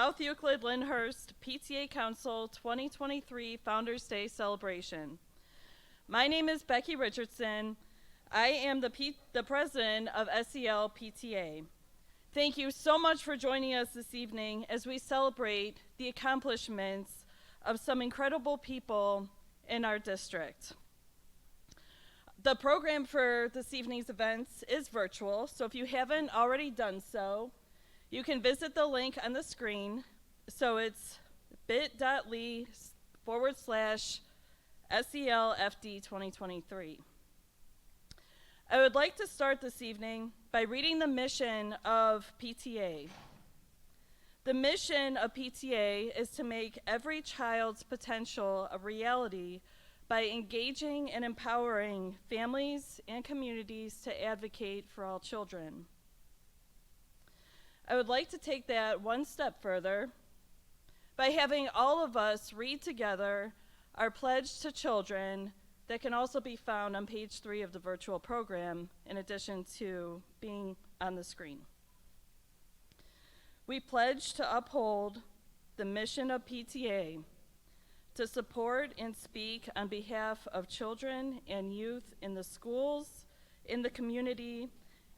South Euclid Lyndhurst PTA Council 2023 Founders Day celebration. My name is Becky Richardson. I am the president of SEL PTA. Thank you so much for joining us this evening as we celebrate the accomplishments of some incredible people in our district. The program for this evening's events is virtual, so if you haven't already done so, you can visit the link on the screen. So it's bit.ly/SELFD 2023. I would like to start this evening by reading the mission of PTA. The mission of PTA is to make every child's potential a reality by engaging and empowering families and communities to advocate for all children. I would like to take that one step further by having all of us read together our pledge to children that can also be found on page 3 of the virtual program, in addition to being on the screen. We pledge to uphold the mission of PTA, to support and speak on behalf of children and youth in the schools, in the community,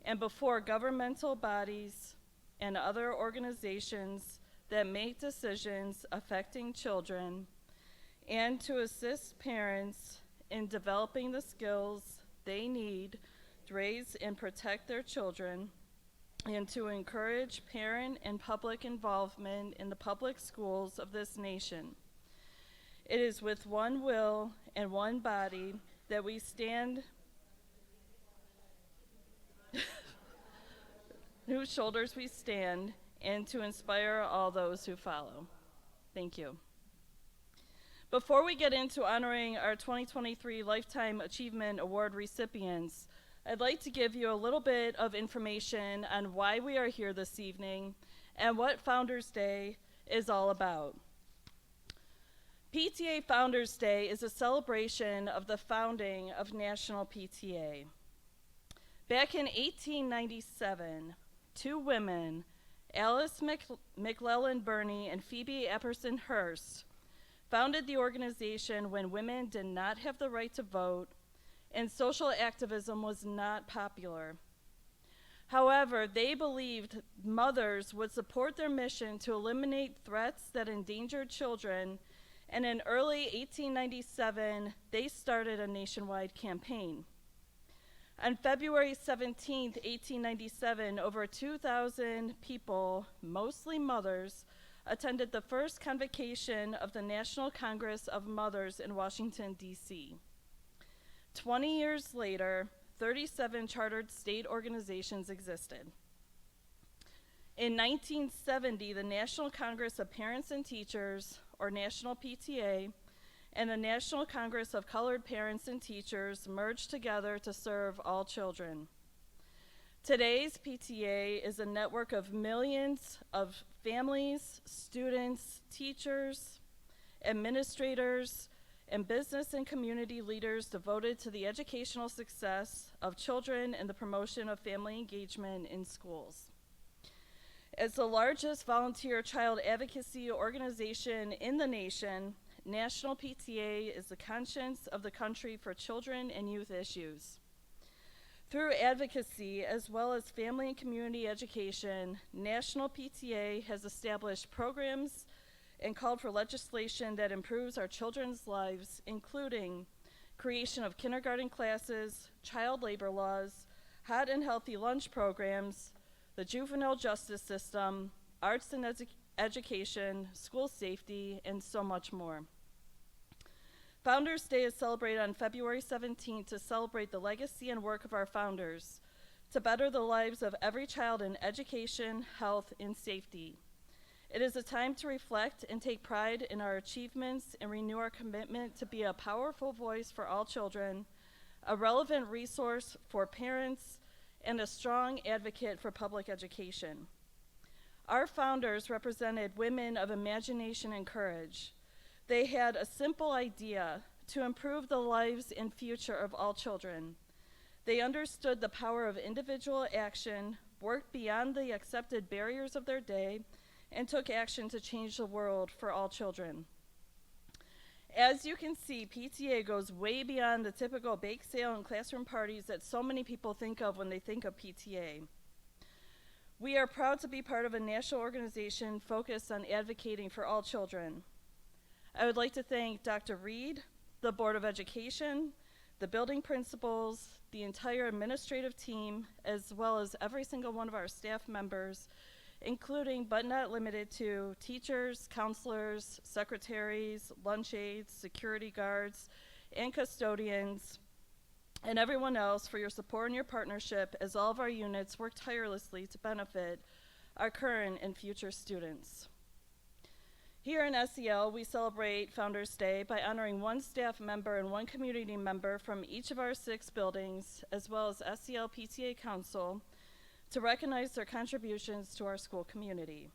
and before governmental bodies and other organizations that make decisions affecting children, and to assist parents in developing the skills they need to raise and protect their children, and to encourage parent and public involvement in the public schools of this nation. It is with one will and one body that we stand, whose shoulders we stand, and to inspire all those who follow. Thank you. Before we get into honoring our 2023 Lifetime Achievement Award recipients, I'd like to give you a little bit of information on why we are here this evening and what Founders Day is all about. PTA Founders Day is a celebration of the founding of National PTA. Back in 1897, two women, Alice McLellan Burney and Phoebe Apperson Hearst, founded the organization when women did not have the right to vote and social activism was not popular. However, they believed mothers would support their mission to eliminate threats that endangered children, and in early 1897, they started a nationwide campaign. On February 17, 1897, over 2,000 people, mostly mothers, attended the first convocation of the National Congress of Mothers in Washington, D.C. 20 years later, 37 chartered state organizations existed. In 1970, the National Congress of Parents and Teachers, or National PTA, and the National Congress of Colored Parents and Teachers merged together to serve all children. Today's PTA is a network of millions of families, students, teachers, administrators, and business and community leaders devoted to the educational success of children and the promotion of family engagement in schools. As the largest volunteer child advocacy organization in the nation, National PTA is the conscience of the country for children and youth issues. Through advocacy, as well as family and community education, National PTA has established programs and called for legislation that improves our children's lives, including creation of kindergarten classes, child labor laws, hot and healthy lunch programs, the juvenile justice system, arts and education, school safety, and so much more. Founders Day is celebrated on February 17th to celebrate the legacy and work of our founders, to better the lives of every child in education, health, and safety. It is a time to reflect and take pride in our achievements and renew our commitment to be a powerful voice for all children, a relevant resource for parents, and a strong advocate for public education. Our founders represented women of imagination and courage. They had a simple idea to improve the lives and future of all children. They understood the power of individual action, worked beyond the accepted barriers of their day, and took action to change the world for all children. As you can see, PTA goes way beyond the typical bake sale and classroom parties that so many people think of when they think of PTA. We are proud to be part of a national organization focused on advocating for all children. I would like to thank Dr. Reed, the Board of Education, the building principals, the entire administrative team, as well as every single one of our staff members, including but not limited to teachers, counselors, secretaries, lunch aides, security guards, and custodians, and everyone else for your support and your partnership as all of our units work tirelessly to benefit our current and future students. Here in SEL, we celebrate Founders Day by honoring one staff member and one community member from each of our 6 buildings, as well as SEL PTA Council, to recognize their contributions to our school community.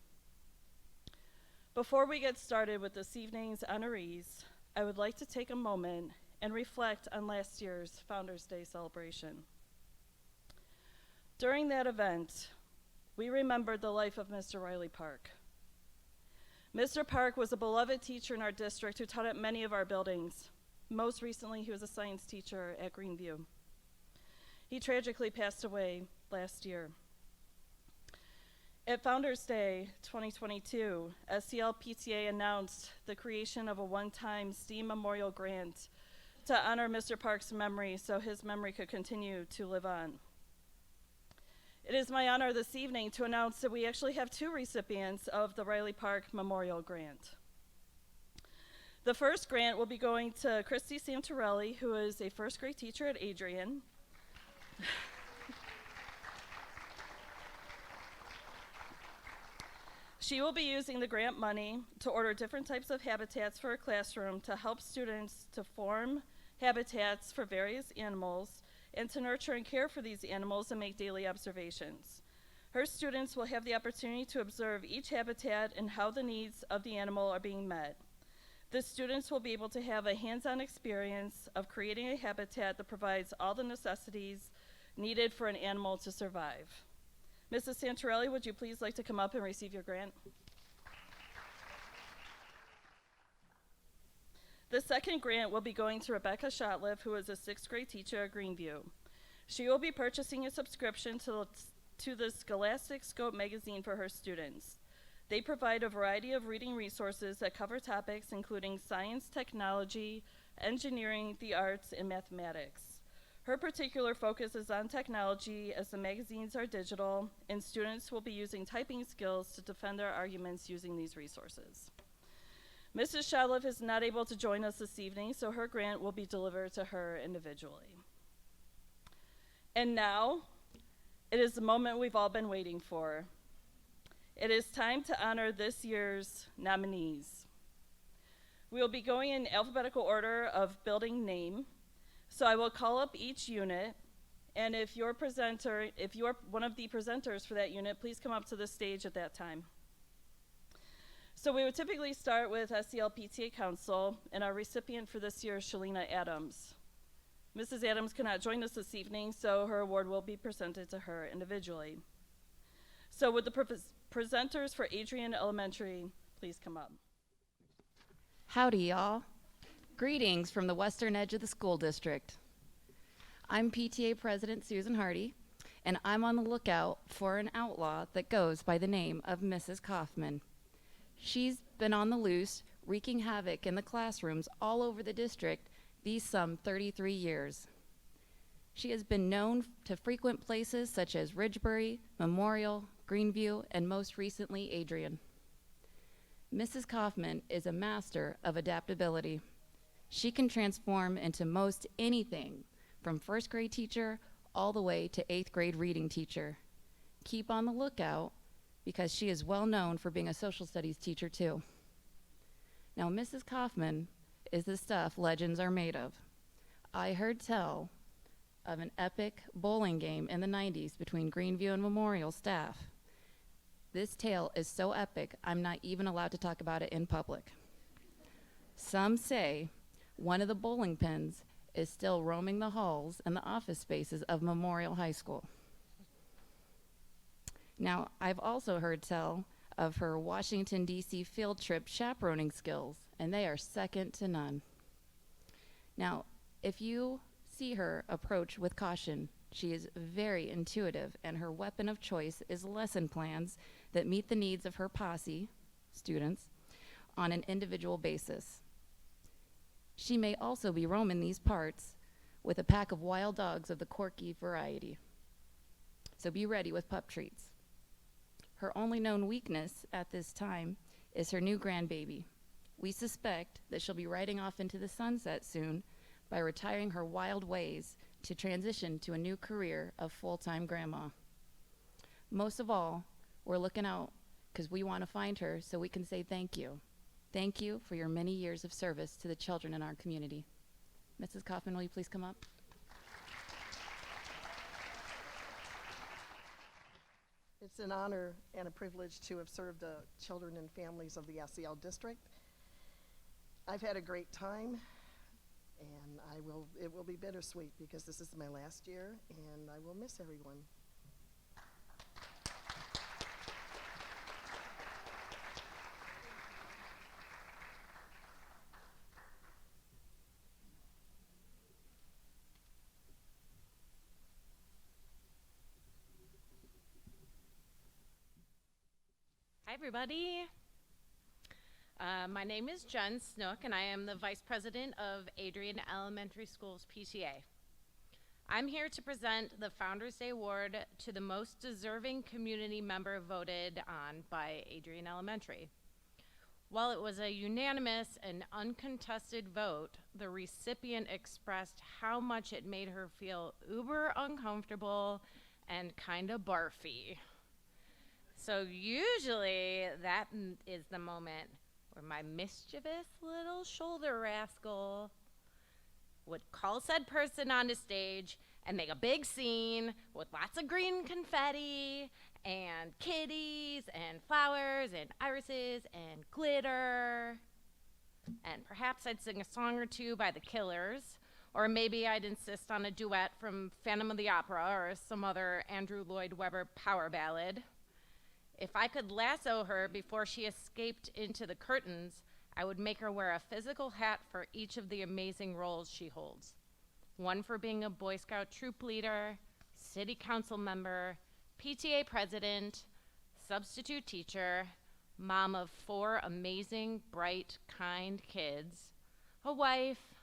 Before we get started with this evening's honorees, I would like to take a moment and reflect on last year's Founders Day celebration. During that event, we remembered the life of Mr. Riley Park. Mr. Park was a beloved teacher in our district who taught at many of our buildings. Most recently, he was a science teacher at Greenview. He tragically passed away last year. At Founders Day 2022, SEL PTA announced the creation of a one-time STEAM Memorial Grant to honor Mr. Park's memory so his memory could continue to live on. It is my honor this evening to announce that we actually have 2 recipients of the Riley Park Memorial Grant. The first grant will be going to Christy Santorelli, who is a first grade teacher at Adrian. She will be using the grant money to order different types of habitats for her classroom to help students to form habitats for various animals and to nurture and care for these animals and make daily observations. Her students will have the opportunity to observe each habitat and how the needs of the animal are being met. The students will be able to have a hands-on experience of creating a habitat that provides all the necessities needed for an animal to survive. Mrs. Santorelli, would you please like to come up and receive your grant? The second grant will be going to Rebecca Shotliff, who is a 6th grade teacher at Greenview. She will be purchasing a subscription to the Scholastic Scope magazine for her students. They provide a variety of reading resources that cover topics including science, technology, engineering, the arts, and mathematics. Her particular focus is on technology, as the magazines are digital, and students will be using typing skills to defend their arguments using these resources. Mrs. Shotliff is not able to join us this evening, so her grant will be delivered to her individually. And now, it is the moment we've all been waiting for. It is time to honor this year's nominees. We will be going in alphabetical order of building name, so I will call up each unit, and if you're one of the presenters for that unit, please come up to the stage at that time. So we would typically start with SEL PTA Council, and our recipient for this year is Shalina Adams. Mrs. Adams cannot join us this evening, so her award will be presented to her individually. So would the presenters for Adrian Elementary please come up? Howdy, y'all. Greetings from the western edge of the school district. I'm PTA President Susan Hardy, and I'm on the lookout for an outlaw that goes by the name of Mrs. Kaufman. She's been on the loose, wreaking havoc in the classrooms all over the district these some 33 years. She has been known to frequent places such as Ridgebury, Memorial, Greenview, and most recently, Adrian. Mrs. Kaufman is a master of adaptability. She can transform into most anything, from first grade teacher all the way to 8th grade reading teacher. Keep on the lookout, because she is well known for being a social studies teacher too. Now, Mrs. Kaufman is the stuff legends are made of. I heard tell of an epic bowling game in the 90s between Greenview and Memorial staff. This tale is so epic, I'm not even allowed to talk about it in public. Some say one of the bowling pins is still roaming the halls and the office spaces of Memorial High School. Now, I've also heard tell of her Washington, D.C. field trip chaperoning skills, and they are second to none. Now, if you see her approach with caution, she is very intuitive, and her weapon of choice is lesson plans that meet the needs of her posse, students, on an individual basis. She may also be roaming these parts with a pack of wild dogs of the Corky variety. So be ready with pup treats. Her only known weakness at this time is her new grandbaby. We suspect that she'll be riding off into the sunset soon by retiring her wild ways to transition to a new career of full-time grandma. Most of all, we're looking out because we want to find her so we can say thank you. Thank you for your many years of service to the children in our community. Mrs. Kaufman, will you please come up? It's an honor and a privilege to have served the children and families of the SEL district. I've had a great time, and it will be bittersweet because this is my last year, and I will miss everyone. Hi, everybody. My name is Jen Snook, and I am the Vice President of Adrian Elementary School's PTA. I'm here to present the Founders Day Award to the most deserving community member voted on by Adrian Elementary. While it was a unanimous and uncontested vote, the recipient expressed how much it made her feel uber uncomfortable and kinda barfy. So usually that is the moment where my mischievous little shoulder rascal would call said person onto stage and make a big scene with lots of green confetti and kitties and flowers and irises and glitter. And perhaps I'd sing a song or two by the Killers, or maybe I'd insist on a duet from Phantom of the Opera or some other Andrew Lloyd Webber power ballad. If I could lasso her before she escaped into the curtains, I would make her wear a physical hat for each of the amazing roles she holds. One for being a Boy Scout troop leader, city council member, PTA president, substitute teacher, mom of 4 amazing, bright, kind kids, a wife,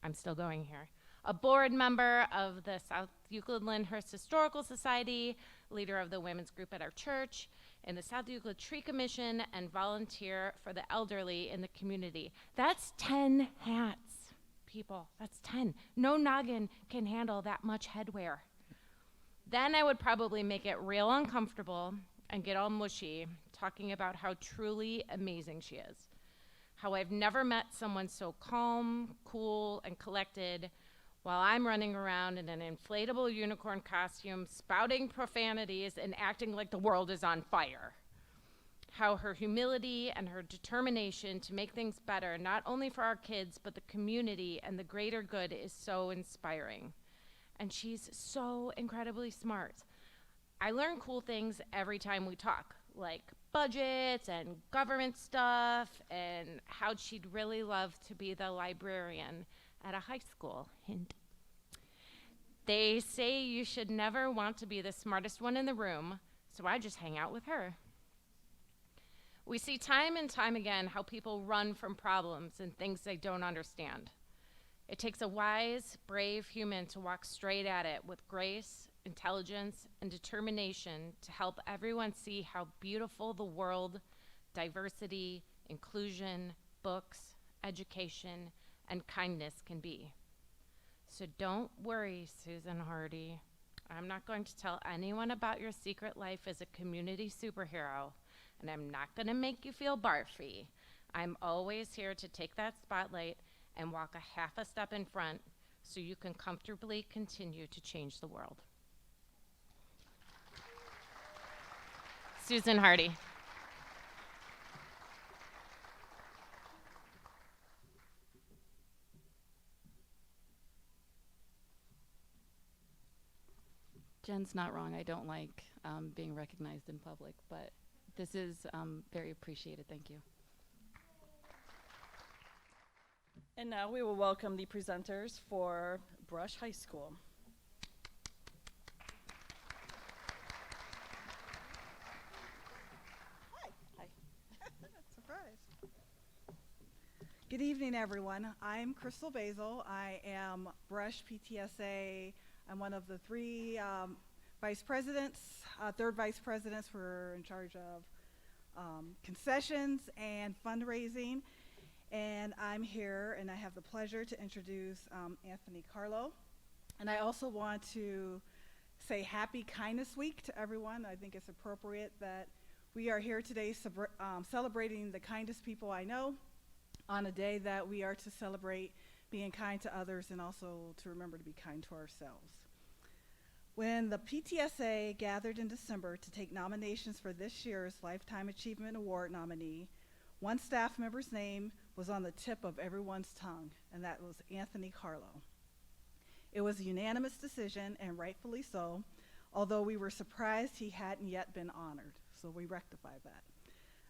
I'm still going here, a board member of the South Euclid Lyndhurst Historical Society, leader of the women's group at our church, in the South Euclid Tree Commission, and volunteer for the elderly in the community. That's 10 hats, people. That's 10. No noggin can handle that much headwear. Then I would probably make it real uncomfortable and get all mushy, talking about how truly amazing she is. How I've never met someone so calm, cool, and collected while I'm running around in an inflatable unicorn costume, spouting profanities and acting like the world is on fire. How her humility and her determination to make things better, not only for our kids, but the community and the greater good, is so inspiring. And she's so incredibly smart. I learn cool things every time we talk, like budgets and government stuff, and how she'd really love to be the librarian at a high school. Hint. They say you should never want to be the smartest one in the room, so I just hang out with her. We see time and time again how people run from problems and things they don't understand. It takes a wise, brave human to walk straight at it with grace, intelligence, and determination to help everyone see how beautiful the world, diversity, inclusion, books, education, and kindness can be. So don't worry, Susan Hardy. I'm not going to tell anyone about your secret life as a community superhero, and I'm not going to make you feel barfy. I'm always here to take that spotlight and walk a half a step in front so you can comfortably continue to change the world. Susan Hardy. Jen's not wrong. I don't like being recognized in public, but This is very appreciated. Thank you. And now we will welcome the presenters for Brush High School. Hi. Surprise. Good evening, everyone. I'm Crystal Basil. I am Brush PTSA. I'm one of the three vice presidents, third vice presidents. We're in charge of concessions and fundraising. And I'm here, and I have the pleasure to introduce Anthony Carlo. And I also want to say Happy Kindness Week to everyone. I think it's appropriate that we are here today celebrating the kindest people I know on a day that we are to celebrate being kind to others and also to remember to be kind to ourselves. When the PTSA gathered in December to take nominations for this year's Lifetime Achievement Award nominee, one staff member's name was on the tip of everyone's tongue, and that was Anthony Carlo. It was a unanimous decision, and rightfully so, although we were surprised he hadn't yet been honored, so we rectified that.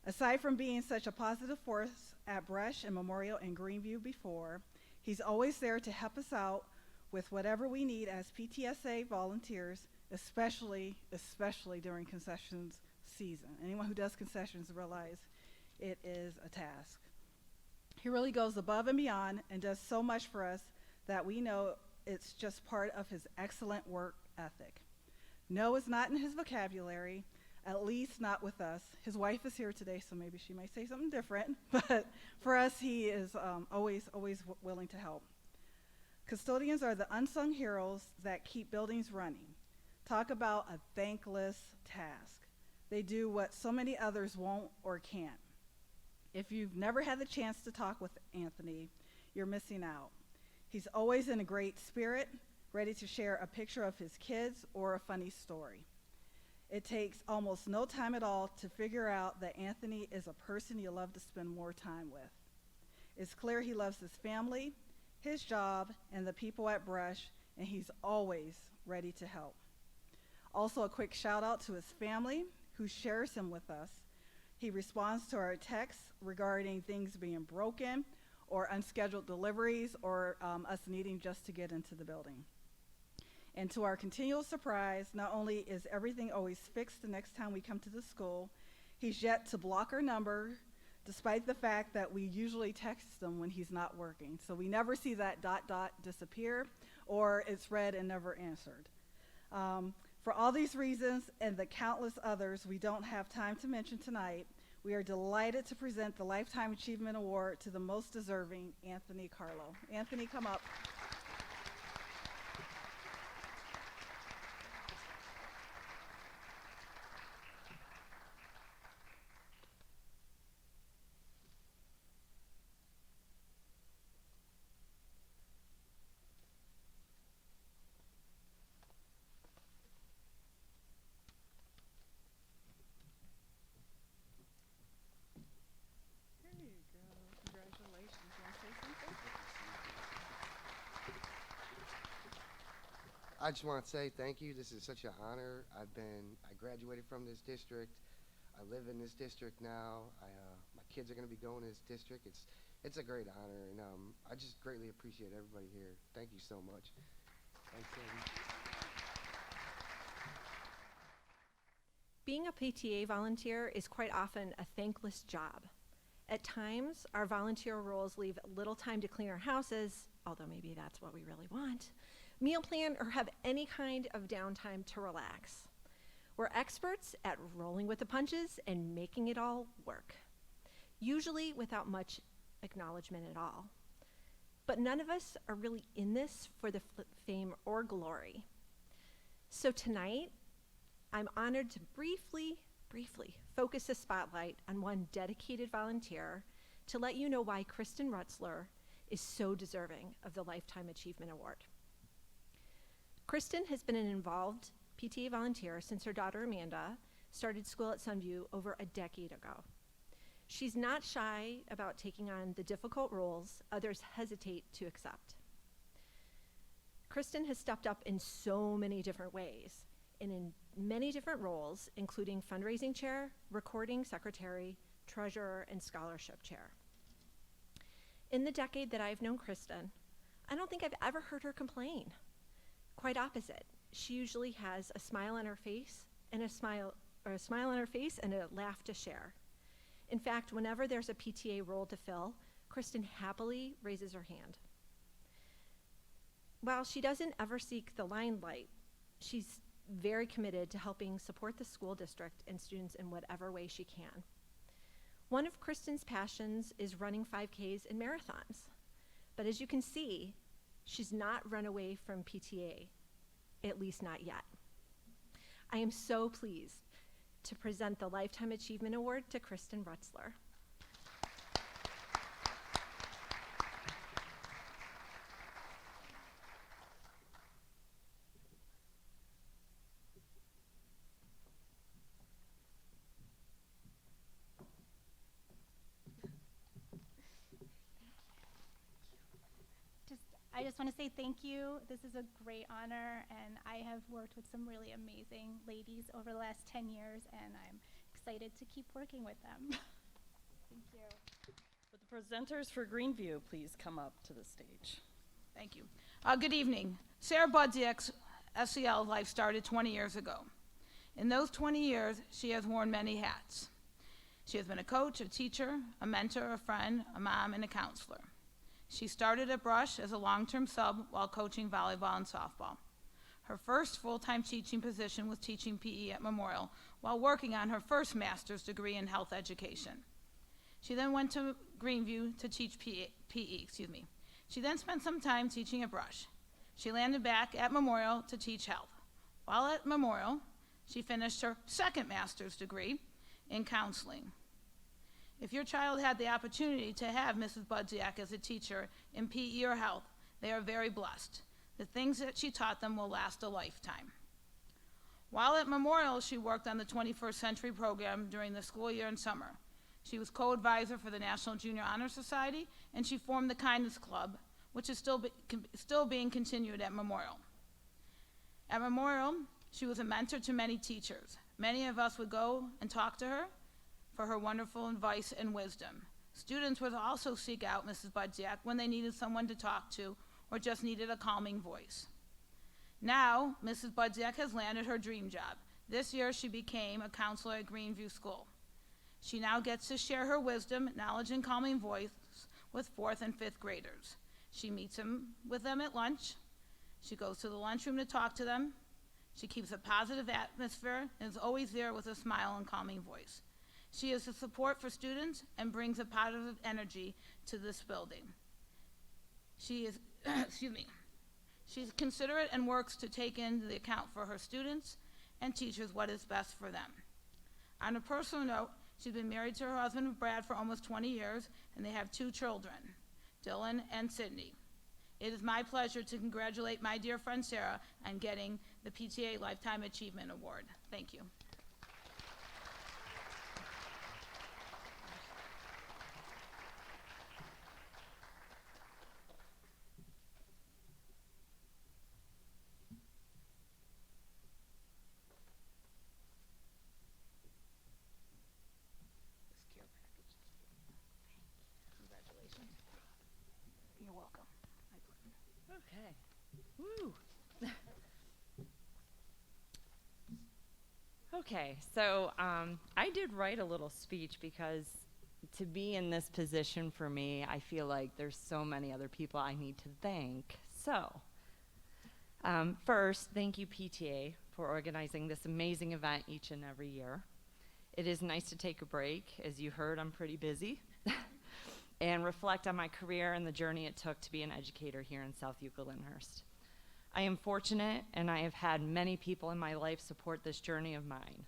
Aside from being such a positive force at Brush and Memorial and Greenview before, he's always there to help us out with whatever we need as PTSA volunteers, especially during concessions season. Anyone who does concessions realize it is a task. He really goes above and beyond and does so much for us that we know it's just part of his excellent work ethic. No is not in his vocabulary, at least not with us. His wife is here today, so maybe she might say something different, but for us, he is always willing to help. Custodians are the unsung heroes that keep buildings running. Talk about a thankless task. They do what so many others won't or can't. If you've never had the chance to talk with Anthony, you're missing out. He's always in a great spirit, ready to share a picture of his kids or a funny story. It takes almost no time at all to figure out that Anthony is a person you love to spend more time with. It's clear he loves his family, his job, and the people at Brush, and he's always ready to help. Also, a quick shout out to his family who shares him with us. He responds to our texts regarding things being broken or unscheduled deliveries or us needing just to get into the building. And to our continual surprise, not only is everything always fixed the next time we come to the school, he's yet to block our number despite the fact that we usually text him when he's not working. So we never see that ... disappear, or it's read and never answered. For all these reasons and the countless others we don't have time to mention tonight, we are delighted to present the Lifetime Achievement Award to the most deserving, Anthony Carlo. Anthony, come up. There you go. Congratulations. You want to say something? I just want to say thank you. This is such an honor. I graduated from this district. I live in this district now. My kids are going to be going to this district. It's a great honor, and I just greatly appreciate everybody here. Thank you so much. Thanks, Andy. Being a PTA volunteer is quite often a thankless job. At times, our volunteer roles leave little time to clean our houses, although maybe that's what we really want, meal plan, or have any kind of downtime to relax. We're experts at rolling with the punches and making it all work, usually without much acknowledgement at all. But none of us are really in this for the fame or glory. So tonight, I'm honored to briefly focus the spotlight on one dedicated volunteer to let you know why Kristen Rutzler is so deserving of the Lifetime Achievement Award. Kristen has been an involved PTA volunteer since her daughter Amanda started school at Sunview over a decade ago. She's not shy about taking on the difficult roles others hesitate to accept. Kristen has stepped up in so many different ways, and in many different roles, including fundraising chair, recording secretary, treasurer, and scholarship chair. In the decade that I've known Kristen, I don't think I've ever heard her complain. Quite opposite. She usually has a smile on her face and a smile on her face and a laugh to share. In fact, whenever there's a PTA role to fill, Kristen happily raises her hand. While she doesn't ever seek the limelight, she's very committed to helping support the school district and students in whatever way she can. One of Kristen's passions is running 5Ks and marathons. But as you can see, she's not run away from PTA, at least not yet. I am so pleased to present the Lifetime Achievement Award to Kristen Rutzler. I just want to say thank you. This is a great honor, and I have worked with some really amazing ladies over the last 10 years, and I'm excited to keep working with them. Thank you. Would the presenters for Greenview please come up to the stage? Thank you. Good evening. Sarah Budziak's SEL life started 20 years ago. In those 20 years, she has worn many hats. She has been a coach, a teacher, a mentor, a friend, a mom, and a counselor. She started at Brush as a long-term sub while coaching volleyball and softball. Her first full-time teaching position was teaching PE at Memorial while working on her first master's degree in health education. She then went to Greenview to teach PE. She then spent some time teaching at Brush. She landed back at Memorial to teach health. While at Memorial, she finished her second master's degree in counseling. If your child had the opportunity to have Mrs. Budziak as a teacher in PE or health, they are very blessed. The things that she taught them will last a lifetime. While at Memorial, she worked on the 21st Century program during the school year and summer. She was co-advisor for the National Junior Honor Society, and she formed the Kindness Club, which is still being continued at Memorial. At Memorial, she was a mentor to many teachers. Many of us would go and talk to her for her wonderful advice and wisdom. Students would also seek out Mrs. Budziak when they needed someone to talk to or just needed a calming voice. Now, Mrs. Budziak has landed her dream job. This year, she became a counselor at Greenview School. She now gets to share her wisdom, knowledge, and calming voice with 4th and 5th graders. She meets with them at lunch. She goes to the lunchroom to talk to them. She keeps a positive atmosphere and is always there with a smile and calming voice. She is a support for students and brings a positive energy to this building. She is, she's considerate and works to take into the account for her students and teachers what is best for them. On a personal note, she's been married to her husband, Brad, for almost 20 years, and they have 2 children, Dylan and Sydney. It is my pleasure to congratulate my dear friend Sarah on getting the PTA Lifetime Achievement Award. Thank you. You're welcome. Okay. Woo. Okay, so I did write a little speech because to be in this position for me, I feel like there's so many other people I need to thank. So, first, thank you PTA for organizing this amazing event each and every year. It is nice to take a break. As you heard, I'm pretty busy. And reflect on my career and the journey it took to be an educator here in South Euclid-Lyndhurst. I am fortunate, and I have had many people in my life support this journey of mine.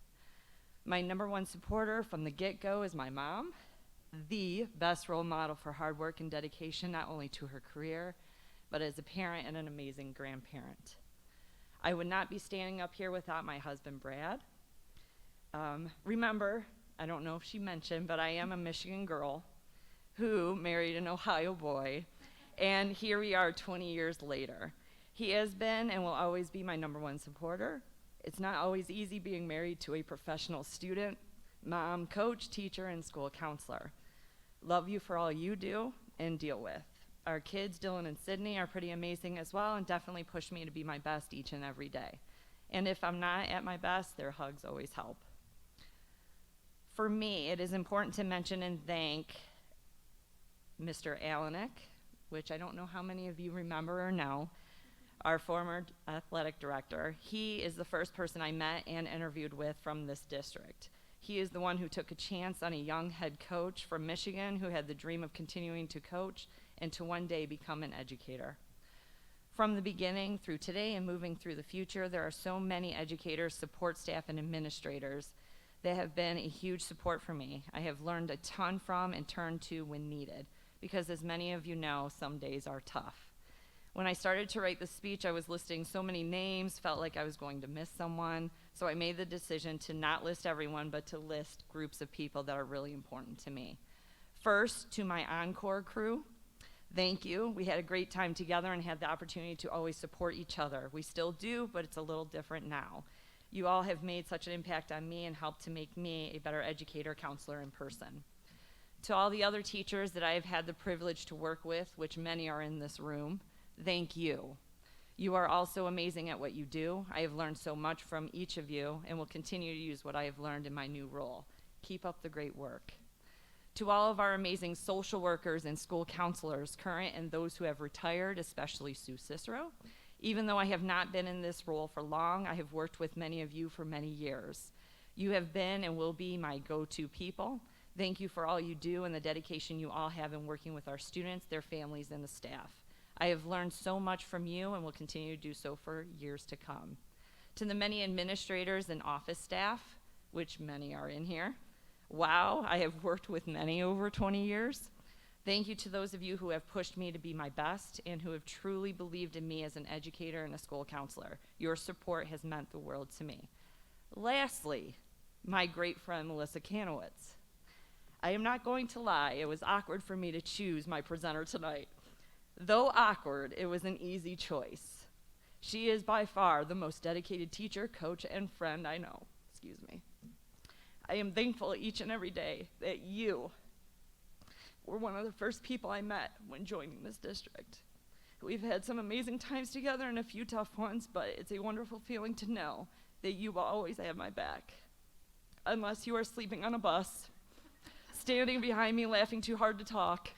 My #1 supporter from the get-go is my mom, the best role model for hard work and dedication, not only to her career, but as a parent and an amazing grandparent. I would not be standing up here without my husband, Brad. Remember, I don't know if she mentioned, but I am a Michigan girl who married an Ohio boy, and here we are 20 years later. He has been and will always be my #1 supporter. It's not always easy being married to a professional student, mom, coach, teacher, and school counselor. Love you for all you do and deal with. Our kids, Dylan and Sydney, are pretty amazing as well and definitely push me to be my best each and every day. And if I'm not at my best, their hugs always help. For me, it is important to mention and thank Mr. Alanick, which I don't know how many of you remember or know, our former athletic director. He is the first person I met and interviewed with from this district. He is the one who took a chance on a young head coach from Michigan who had the dream of continuing to coach and to one day become an educator. From the beginning through today and moving through the future, there are so many educators, support staff, and administrators that have been a huge support for me. I have learned a ton from and turned to when needed, because as many of you know, some days are tough. When I started to write the speech, I was listing so many names, felt like I was going to miss someone, so I made the decision to not list everyone, but to list groups of people that are really important to me. First, to my Encore crew, thank you. We had a great time together and had the opportunity to always support each other. We still do, but it's a little different now. You all have made such an impact on me and helped to make me a better educator, counselor in person. To all the other teachers that I have had the privilege to work with, which many are in this room, thank you. You are also amazing at what you do. I have learned so much from each of you and will continue to use what I have learned in my new role. Keep up the great work. To all of our amazing social workers and school counselors, current and those who have retired, especially Sue Cicero. Even though I have not been in this role for long, I have worked with many of you for many years. You have been and will be my go-to people. Thank you for all you do and the dedication you all have in working with our students, their families, and the staff. I have learned so much from you and will continue to do so for years to come. To the many administrators and office staff, which many are in here, wow, I have worked with many over 20 years. Thank you to those of you who have pushed me to be my best and who have truly believed in me as an educator and a school counselor. Your support has meant the world to me. Lastly, my great friend Melissa Kanowitz. I am not going to lie, it was awkward for me to choose my presenter tonight. Though awkward, it was an easy choice. She is by far the most dedicated teacher, coach, and friend I know. Excuse me. I am thankful each and every day that you were one of the first people I met when joining this district. We've had some amazing times together and a few tough ones, but it's a wonderful feeling to know that you will always have my back. Unless you are sleeping on a bus, standing behind me laughing too hard to talk,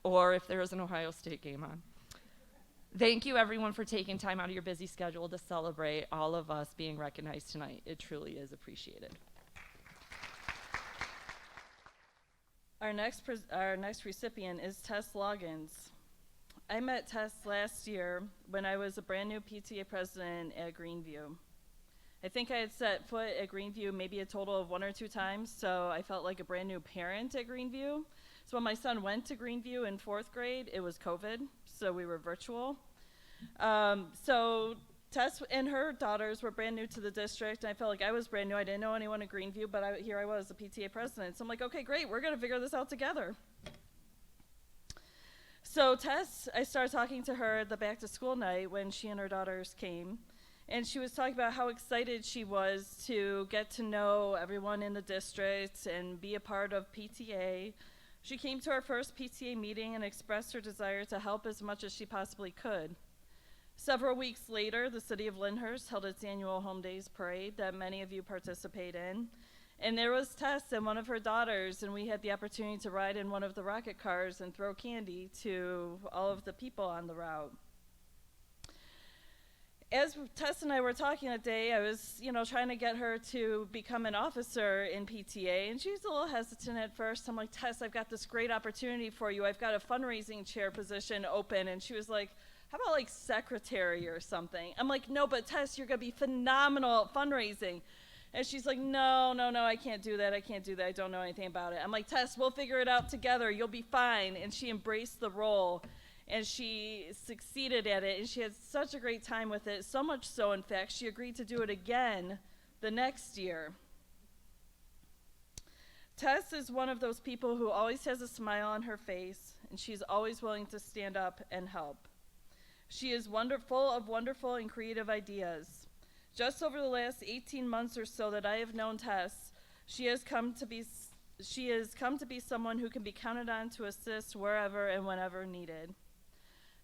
or if there is an Ohio State game on. Thank you everyone for taking time out of your busy schedule to celebrate all of us being recognized tonight. It truly is appreciated. Our next recipient is Tess Loggins. I met Tess last year when I was a brand new PTA president at Greenview. I think I had set foot at Greenview maybe a total of 1 or 2 times, so I felt like a brand new parent at Greenview. So when my son went to Greenview in 4th grade, it was COVID, so we were virtual. So Tess and her daughters were brand new to the district, and I felt like I was brand new. I didn't know anyone at Greenview, but here I was, the PTA president. So I'm like, okay, great, we're gonna figure this out together. So Tess, I started talking to her at the back to school night when she and her daughters came, and she was talking about how excited she was to get to know everyone in the district and be a part of PTA. She came to our first PTA meeting and expressed her desire to help as much as she possibly could. Several weeks later, the city of Lyndhurst held its annual Home Days Parade that many of you participate in. And there was Tess and one of her daughters, and we had the opportunity to ride in one of the rocket cars and throw candy to all of the people on the route. As Tess and I were talking that day, I was, trying to get her to become an officer in PTA, and she was a little hesitant at first. I'm like, Tess, I've got this great opportunity for you. I've got a fundraising chair position open, and she was like, how about like secretary or something? I'm like, no, but Tess, you're gonna be phenomenal at fundraising. And she's like, no, I can't do that. I don't know anything about it. I'm like, Tess, we'll figure it out together. You'll be fine. And she embraced the role, and she succeeded at it, and she had such a great time with it, so much so, in fact, she agreed to do it again the next year. Tess is one of those people who always has a smile on her face, and she's always willing to stand up and help. She is wonderful and creative ideas. Just over the last 18 months or so that I have known Tess, she has come to be someone who can be counted on to assist wherever and whenever needed.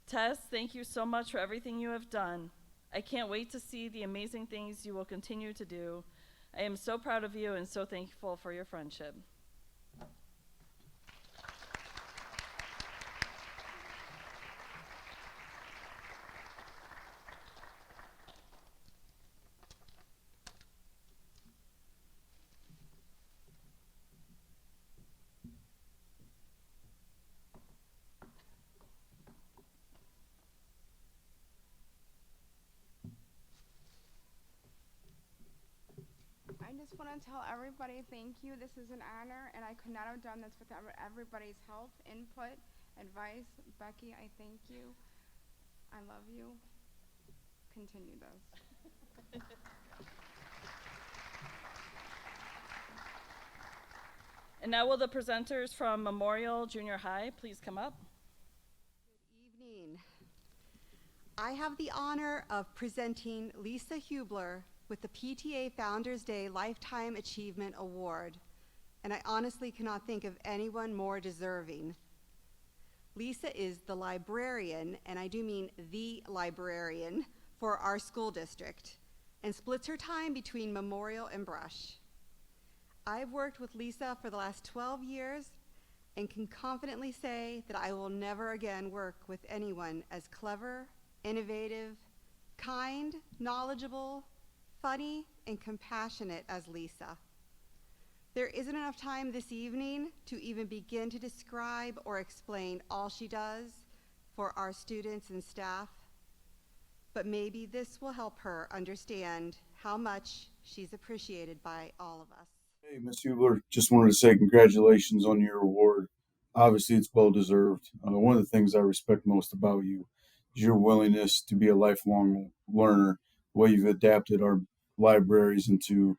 Tess, thank you so much for everything you have done. I can't wait to see the amazing things you will continue to do. I am so proud of you and so thankful for your friendship. I just want to tell everybody thank you. This is an honor, and I could not have done this without everybody's help, input, advice. Becky, I thank you. I love you. Continue this. And now will the presenters from Memorial Junior High please come up? Good evening. I have the honor of presenting Lisa Hubler with the PTA Founders Day Lifetime Achievement Award, and I honestly cannot think of anyone more deserving. Lisa is the librarian, and I do mean the librarian, for our school district, and splits her time between Memorial and Brush. I've worked with Lisa for the last 12 years and can confidently say that I will never again work with anyone as clever, innovative, kind, knowledgeable, funny, and compassionate as Lisa. There isn't enough time this evening to even begin to describe or explain all she does for our students and staff, but maybe this will help her understand how much she's appreciated by all of us. Hey, Ms. Hubler, just wanted to say congratulations on your award. Obviously, it's well deserved. One of the things I respect most about you is your willingness to be a lifelong learner, the way you've adapted our libraries into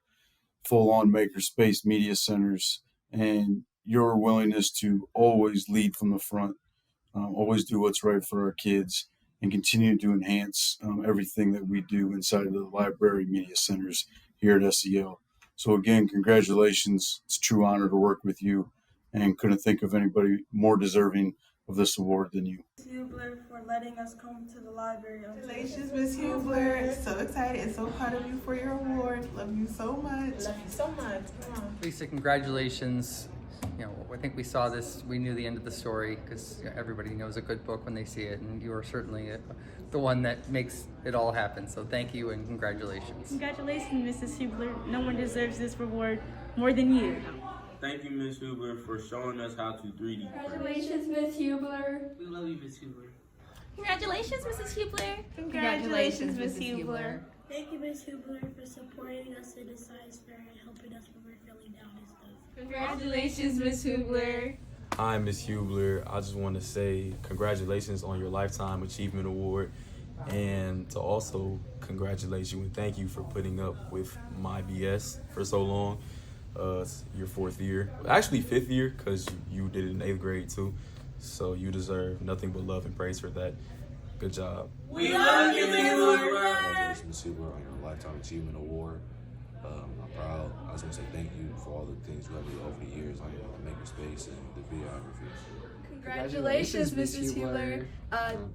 full-on makerspace media centers, and your willingness to always lead from the front, always do what's right for our kids, and continue to enhance everything that we do inside of the library media centers here at SEL. So again, congratulations. It's a true honor to work with you, and couldn't think of anybody more deserving of this award than you. Ms. Hubler, for letting us come to the library. Congratulations, Ms. Hubler. So excited and so proud of you for your award. Love you so much. Love you so much. Come on. Lisa, congratulations. I think we saw this, we knew the end of the story because everybody knows a good book when they see it, and you are certainly the one that makes it all happen. So thank you and congratulations. Congratulations, Mrs. Hubler. No one deserves this reward more than you. Thank you, Ms. Hubler, for showing us how to 3D print. Congratulations, Ms. Hubler. We love you, Ms. Hubler. Congratulations, Mrs. Hubler. Congratulations, Ms. Hubler. Thank you, Ms. Hubler, for supporting us in the science fair and helping us when we're feeling down and stuff. Congratulations, Ms. Hubler. Hi, Ms. Hubler. I just want to say congratulations on your Lifetime Achievement Award, and to also congratulate you and thank you for putting up with my BS for so long. It's your 4th year, actually 5th year, because you did it in 8th grade too. So you deserve nothing but love and praise for that. Good job. We love you, Ms. Hubler. Congratulations, Ms. Hubler, on your Lifetime Achievement Award. I'm proud. I just want to say thank you for all the things you have done over the years on the makerspace and the videography. Congratulations, Mrs. Hubler.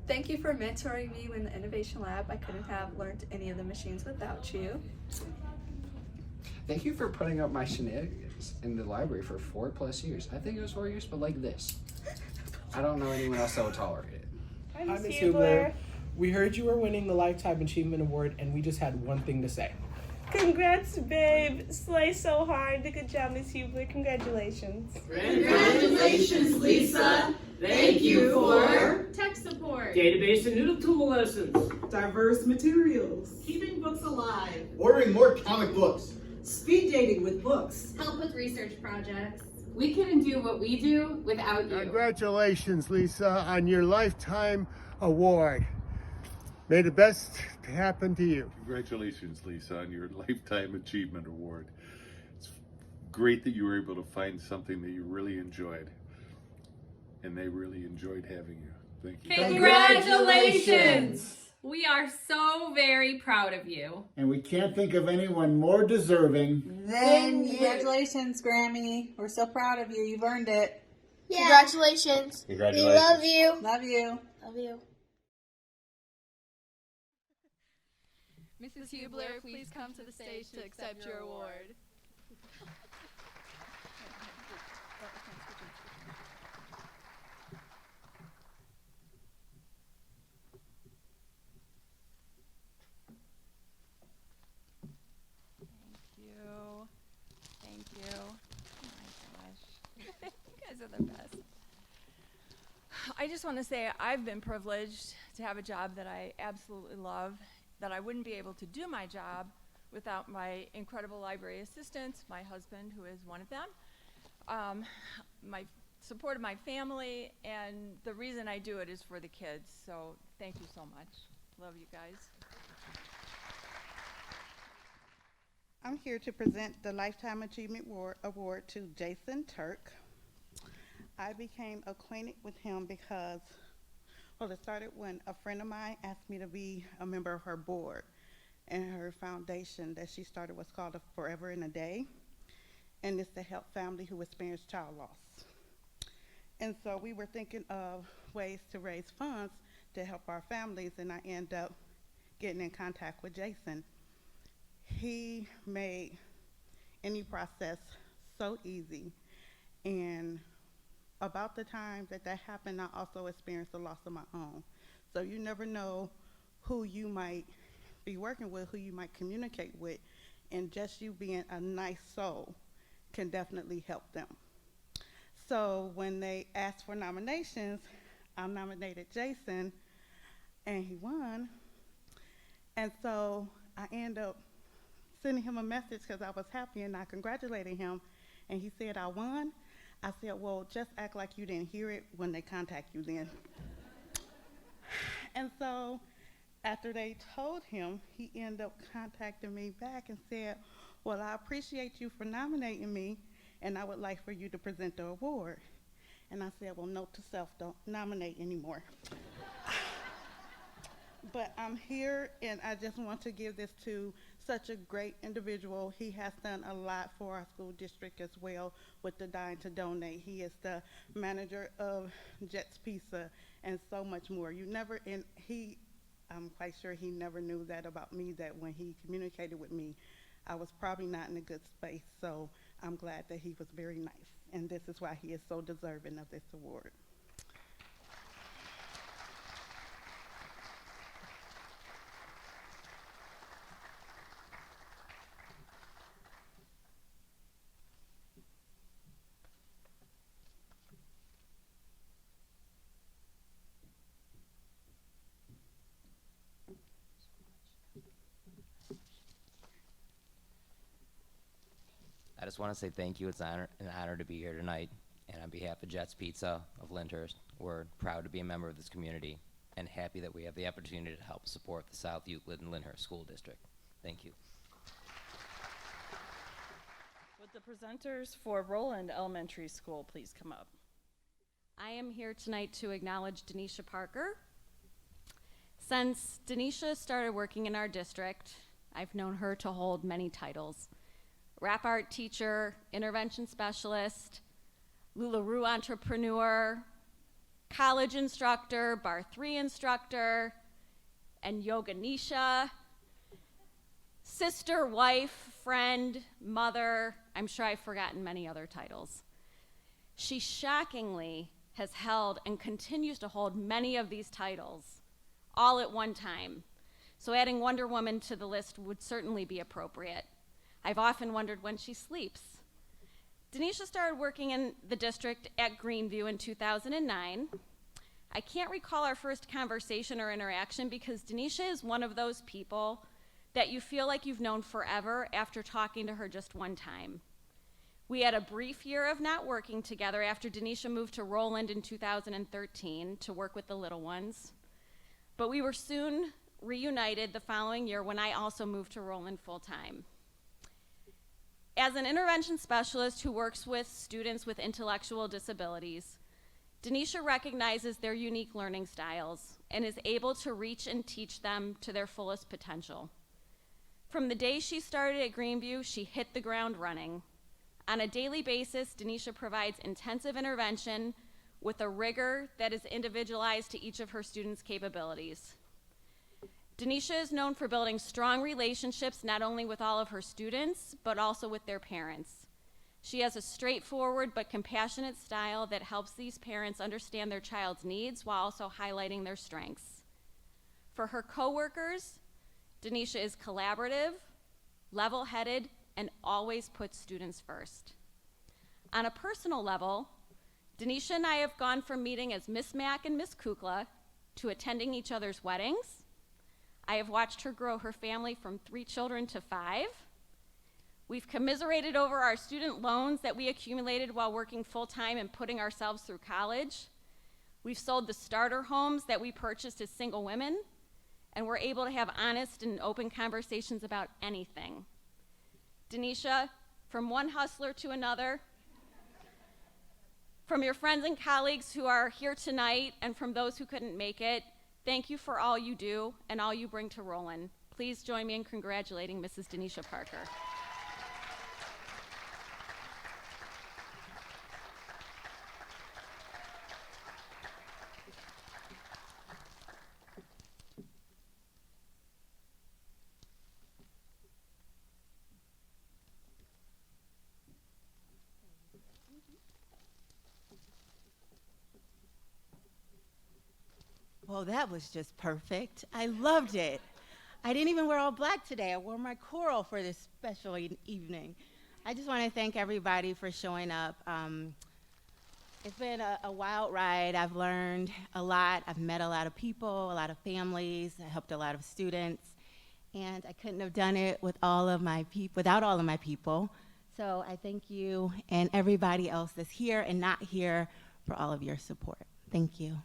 Thank you for mentoring me in the Innovation Lab. I couldn't have learned any of the machines without you. Thank you for putting up my shenanigans in the library for 4+ years. I think it was 4 years, but like this. I don't know anyone else that would tolerate it. Hi, Ms. Hubler. Hubler. We heard you were winning the Lifetime Achievement Award, and we just had one thing to say. Congrats, babe. Slay so hard. Good job, Ms. Hubler. Congratulations. Congratulations, Lisa. Thank you for tech support, database and noodle tool lessons, Diverse materials. keeping books alive, ordering more comic books, Speed dating with books. help with research projects. We couldn't do what we do without you. Congratulations, Lisa, on your Lifetime Award. May the best happen to you. Congratulations, Lisa, on your Lifetime Achievement Award. It's great that you were able to find something that you really enjoyed, and they really enjoyed having you. Thank you. Congratulations! We are so very proud of you. And we can't think of anyone more deserving Then congratulations, Grammy. We're so proud of you. You've earned it. Yeah. Congratulations. Congratulations. We love you. Love you. Love you. Mrs. Hubler, please come to the stage to accept your award. Thank you. Oh my gosh. You guys are the best. I just want to say I've been privileged to have a job that I absolutely love, that I wouldn't be able to do my job without my incredible library assistants, my husband, who is one of them, my support of my family, and the reason I do it is for the kids. So thank you so much. Love you guys. I'm here to present the Lifetime Achievement Award to Jason Turk. I became acquainted with him because, well, it started when a friend of mine asked me to be a member of her board, and her foundation that she started was called Forever in a Day, and it's to help family who experience child loss. And so we were thinking of ways to raise funds to help our families, and I ended up getting in contact with Jason. He made any process so easy, and about the time that happened, I also experienced the loss of my own. So you never know who you might be working with, who you might communicate with, and just you being a nice soul can definitely help them. So when they asked for nominations, I nominated Jason, and he won. And so I ended up sending him a message because I was happy, and I congratulated him, and he said, I won. I said, well, just act like you didn't hear it when they contact you then. And so after they told him, he ended up contacting me back and said, well, I appreciate you for nominating me, and I would like for you to present the award. And I said, well, note to self, don't nominate anymore. But I'm here, and I just want to give this to such a great individual. He has done a lot for our school district as well with the Dying to Donate. He is the manager of Jets Pizza and so much more. I'm quite sure he never knew that about me, that when he communicated with me, I was probably not in a good space. So I'm glad that he was very nice, and this is why he is so deserving of this award. I just want to say thank you. It's an honor to be here tonight. And on behalf of Jets Pizza of Lyndhurst, we're proud to be a member of this community and happy that we have the opportunity to help support the South Euclid and Lyndhurst School District. Thank you. Would the presenters for Roland Elementary School please come up? I am here tonight to acknowledge Denisha Parker. Since Denisha started working in our district, I've known her to hold many titles. Rap art teacher, intervention specialist, LuLaRoe entrepreneur, college instructor, Bar 3 instructor, and Yoganisha, sister, wife, friend, mother. I'm sure I've forgotten many other titles. She shockingly has held and continues to hold many of these titles all at one time. So adding Wonder Woman to the list would certainly be appropriate. I've often wondered when she sleeps. Denisha started working in the district at Greenview in 2009. I can't recall our first conversation or interaction because Denisha is one of those people that you feel like you've known forever after talking to her just one time. We had a brief year of not working together after Denisha moved to Roland in 2013 to work with the little ones. But we were soon reunited the following year when I also moved to Roland full-time. As an intervention specialist who works with students with intellectual disabilities, Denisha recognizes their unique learning styles and is able to reach and teach them to their fullest potential. From the day she started at Greenview, she hit the ground running. On a daily basis, Denisha provides intensive intervention with a rigor that is individualized to each of her students' capabilities. Denisha is known for building strong relationships not only with all of her students, but also with their parents. She has a straightforward but compassionate style that helps these parents understand their child's needs while also highlighting their strengths. For her coworkers, Denisha is collaborative, level-headed, and always puts students first. On a personal level, Denisha and I have gone from meeting as Miss Mack and Miss Kukla to attending each other's weddings. I have watched her grow her family from 3 children to 5. We've commiserated over our student loans that we accumulated while working full-time and putting ourselves through college. We've sold the starter homes that we purchased as single women, and we're able to have honest and open conversations about anything. Denisha, from one hustler to another, from your friends and colleagues who are here tonight, and from those who couldn't make it, thank you for all you do and all you bring to Roland. Please join me in congratulating Mrs. Denisha Parker. Well, that was just perfect. I loved it. I didn't even wear all black today. I wore my coral for this special evening. I just want to thank everybody for showing up. It's been a wild ride. I've learned a lot. I've met a lot of people, a lot of families. I helped a lot of students. And I couldn't have done it with without all of my people. So I thank you and everybody else that's here and not here for all of your support. Thank you.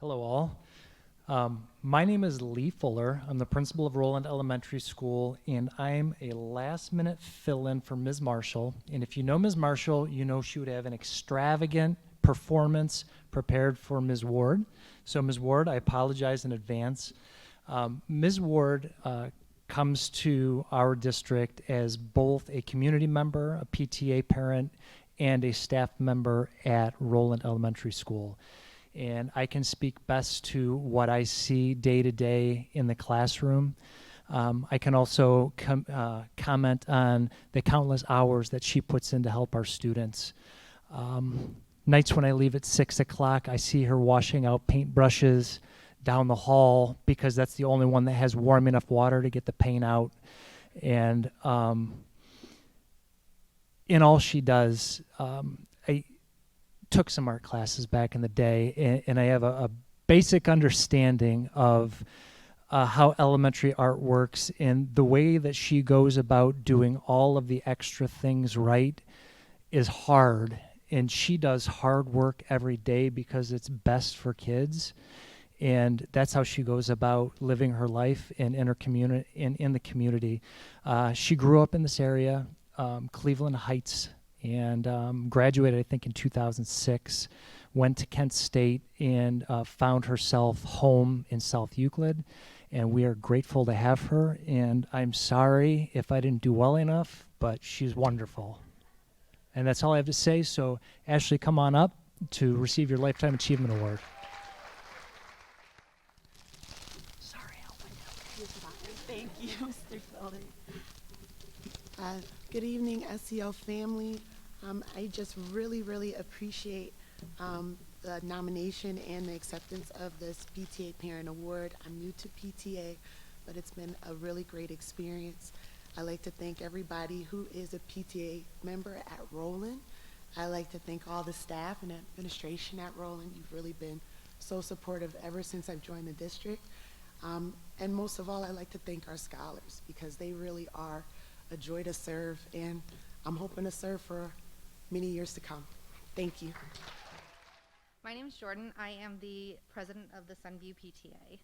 Hello all. My name is Lee Fuller. I'm the principal of Roland Elementary School, and I'm a last-minute fill-in for Ms. Marshall. And if you know Ms. Marshall, you know she would have an extravagant performance prepared for Ms. Ward. So Ms. Ward, I apologize in advance. Ms. Ward comes to our district as both a community member, a PTA parent, and a staff member at Roland Elementary School. And I can speak best to what I see day to day in the classroom. I can also comment on the countless hours that she puts in to help our students. Nights when I leave at 6 o'clock, I see her washing out paintbrushes down the hall because that's the only one that has warm enough water to get the paint out. And in all she does, I took some art classes back in the day, and I have a basic understanding of how elementary art works, and the way that she goes about doing all of the extra things right is hard, and she does hard work every day because it's best for kids, and that's how she goes about living her life in her community. In the community, she grew up in this area, Cleveland Heights, and graduated, I think, in 2006, went to Kent State, and found herself home in South Euclid, and we are grateful to have her, and I'm sorry if I didn't do well enough, but she's wonderful. And that's all I have to say, so Ashley, come on up to receive your Lifetime Achievement Award. Sorry, I'll find out. Thank you, Mr. Felder. Good evening, SEL family. I just really appreciate the nomination and the acceptance of this PTA Parent Award. I'm new to PTA, but it's been a really great experience. I'd like to thank everybody who is a PTA member at Roland. I'd like to thank all the staff and administration at Roland. You've really been so supportive ever since I've joined the district. And most of all, I'd like to thank our scholars because they really are a joy to serve, and I'm hoping to serve for many years to come. Thank you. My name is Jordan. I am the president of the Sunview PTA.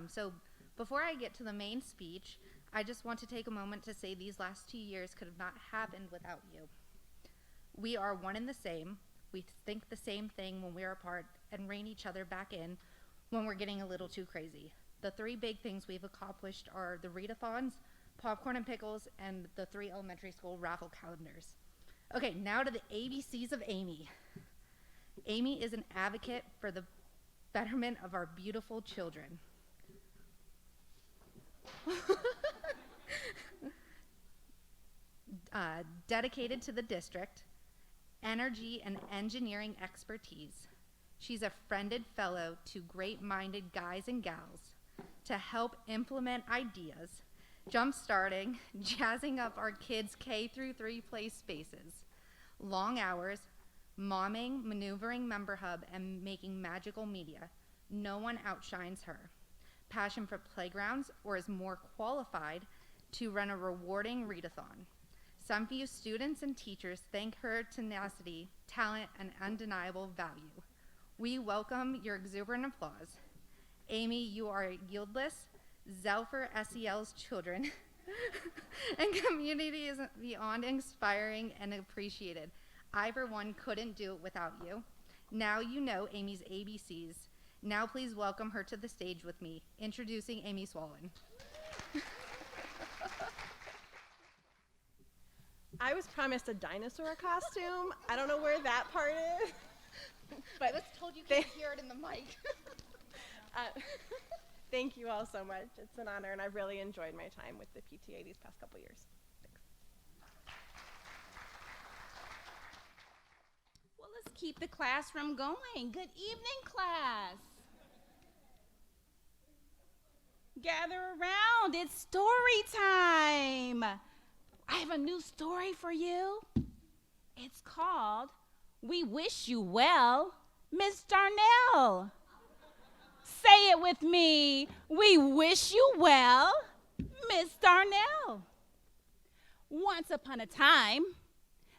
So before I get to the main speech, I just want to take a moment to say these last 2 years could have not happened without you. We are one and the same. We think the same thing when we're apart and rein each other back in when we're getting a little too crazy. The 3 big things we've accomplished are the readathons, popcorn and pickles, and the 3 elementary school raffle calendars. Okay, now to the ABCs of Amy. Amy is an advocate for the betterment of our beautiful children. Dedicated to the district, energy and engineering expertise. She's a friended fellow to great-minded guys and gals to help implement ideas, jump-starting, jazzing up our kids' K-3 play spaces, long hours, momming, maneuvering Member Hub, and making magical media. No one outshines her. Passion for playgrounds, or is more qualified to run a rewarding readathon. Sunview students and teachers thank her tenacity, talent, and undeniable value. We welcome your exuberant applause. Amy, you are yieldless, zeal for SEL's children, and community is beyond inspiring and appreciated. I, for one, couldn't do it without you. Now you know Amy's ABCs. Now please welcome her to the stage with me, introducing Amy Swallen. I was promised a dinosaur costume. I don't know where that part is. But I was told you can't hear it in the mic. Thank you all so much. It's an honor, and I've really enjoyed my time with the PTA these past couple years. Thanks. Well, let's keep the classroom going. Good evening, class. Gather around. It's story time. I have a new story for you. It's called We Wish You Well, Miss Darnell. Say it with me. We wish you well, Miss Darnell. Once upon a time,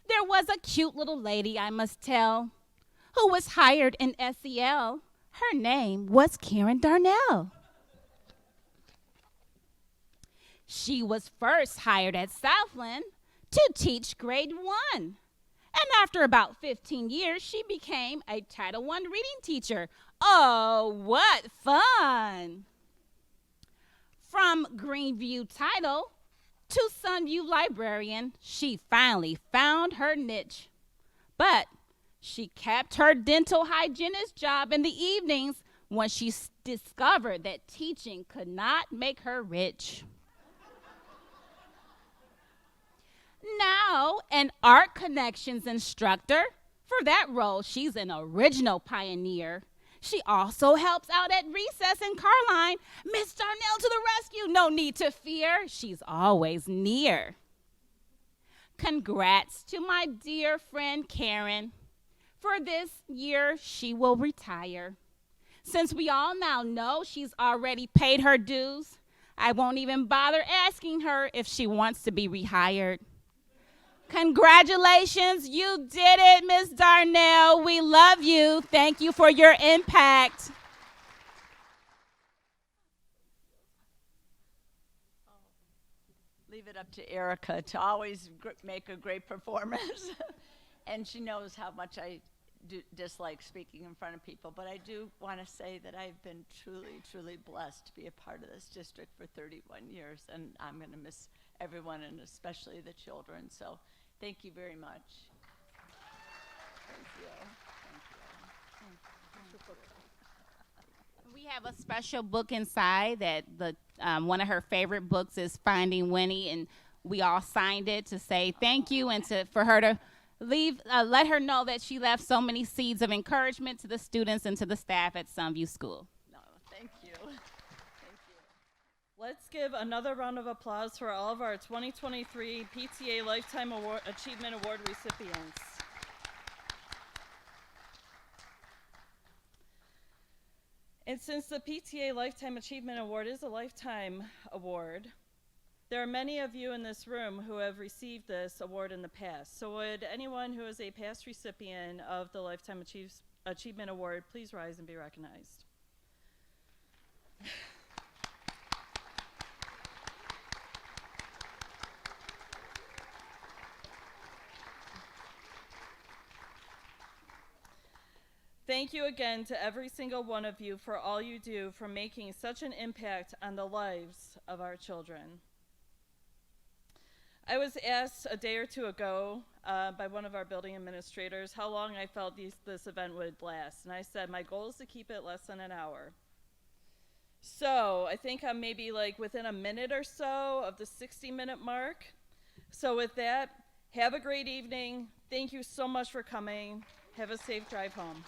there was a cute little lady, I must tell, who was hired in SEL. Her name was Karen Darnell. She was first hired at Southland to teach grade 1. And after about 15 years, she became a Title I reading teacher. Oh, what fun! From Greenview Title to Sunview Librarian, she finally found her niche. But she kept her dental hygienist job in the evenings when she discovered that teaching could not make her rich. Now, an Art Connections instructor. For that role, she's an original pioneer. She also helps out at recess in Carline. Miss Darnell to the rescue. No need to fear. She's always near. Congrats to my dear friend Karen. For this year, she will retire. Since we all now know she's already paid her dues, I won't even bother asking her if she wants to be rehired. Congratulations, you did it, Miss Darnell. We love you. Thank you for your impact. Leave it up to Erica to always make a great performance. And she knows how much I dislike speaking in front of people. But I do want to say that I've been truly, truly blessed to be a part of this district for 31 years. And I'm going to miss everyone, and especially the children. So thank you very much. Thank you. Thank you. We have a special book inside that one of her favorite books is Finding Winnie, and we all signed it to say thank you and for her to let her know that she left so many seeds of encouragement to the students and to the staff at Sunview School. No, thank you. Thank you. Let's give another round of applause for all of our 2023 PTA Lifetime Achievement Award recipients. And since the PTA Lifetime Achievement Award is a lifetime award, there are many of you in this room who have received this award in the past. So would anyone who is a past recipient of the Lifetime Achievement Award please rise and be recognized? Thank you again to every single one of you for all you do for making such an impact on the lives of our children. I was asked a day or two ago by one of our building administrators how long I felt this event would last, and I said my goal is to keep it less than an hour. So I think I'm maybe like within a minute or so of the 60-minute mark. So with that, have a great evening. Thank you so much for coming. Have a safe drive home.